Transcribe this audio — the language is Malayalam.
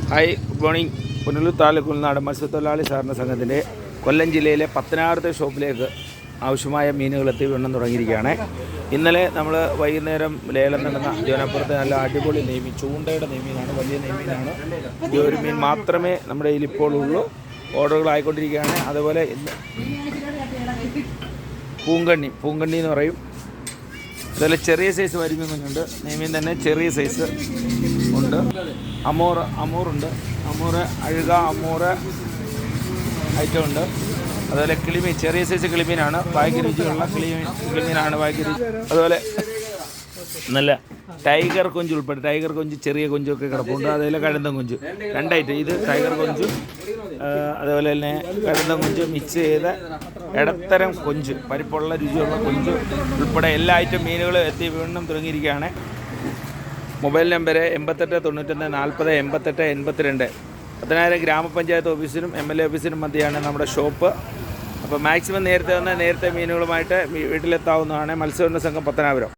Hi, good morning. Punalur taluk ഉൾനാടൻ മത്സ്യത്തൊഴിലാളി സഹകരണ സംഘത്തിൻ്റെ കൊല്ലം ജില്ലയിലെ 16ാമത്തെ ഷോപ്പിലേക്ക് ആവശ്യമായ മീനുകൾ എത്തി വീണ്ടും തുടങ്ങിയിരിക്കുകയാണ്. ഇന്നലെ നമ്മൾ വൈകുന്നേരം ലേലം നടന്ന ജോനപ്പുറത്ത് നല്ല അടിപൊളി നെയ്മീൻ, ചൂണ്ടയുടെ നെയ്മീനാണ്, വലിയ നെയ്മീനാണ്. ഈ ഒരു മീൻ മാത്രമേ നമ്മുടെ കയ്യിൽ ഇപ്പോൾ ഉള്ളൂ. ഓർഡറുകളായിക്കൊണ്ടിരിക്കുകയാണ്. അതുപോലെ ഇന്ന് പൂങ്കണ്ണി എന്ന് പറയും. അതുപോലെ ചെറിയ സൈസ് വരിമീനുണ്ട്, നെയ്മീൻ തന്നെ ചെറിയ സൈസ് ഉണ്ട്. അമൂറുണ്ട്, അഴുക അമൂറ് ഐറ്റം ഉണ്ട്. അതുപോലെ കിളിമീൻ, ചെറിയ സൈസ് കിളിമീനാണ്, ബാക്കി രുചിയുള്ള കിളിമീനാണ് ബാക്കി രുചി. അതുപോലെ നല്ല ടൈഗർ കൊഞ്ച് ഉൾപ്പെടെ, ടൈഗർ കൊഞ്ച് ചെറിയ കൊഞ്ചൊക്കെ കിടപ്പുണ്ട്. അതുപോലെ കഴുന്തൻ കൊഞ്ച്, രണ്ടായിട്ട്, ഇത് ടൈഗർ കൊഞ്ച്, അതുപോലെ തന്നെ കഴുന്തൻ കൊഞ്ച് മിക്സ് ചെയ്ത ഇടത്തരം കൊഞ്ച്, പരിപ്പുള്ള രുചിയുള്ള കൊഞ്ച് ഉൾപ്പെടെ എല്ലാ ഐറ്റം മീനുകളും എത്തി വീണ്ടും തുടങ്ങിയിരിക്കുകയാണ്. Mobile number 88 91 40 88 82. 10,000 ഗ്രാമപഞ്ചായത്ത് ഓഫീസിനും MLA ഓഫീസിനും മധ്യയാണ് നമ്മുടെ ഷോപ്പ്. അപ്പോൾ മാക്സിമം നേരത്തെ വന്ന് നേരത്തെ മീനുകളുമായിട്ട് വീട്ടിലെത്താവുന്നതാണ്. മത്സ്യബന്ധന സംഘം പത്തനാപുരം.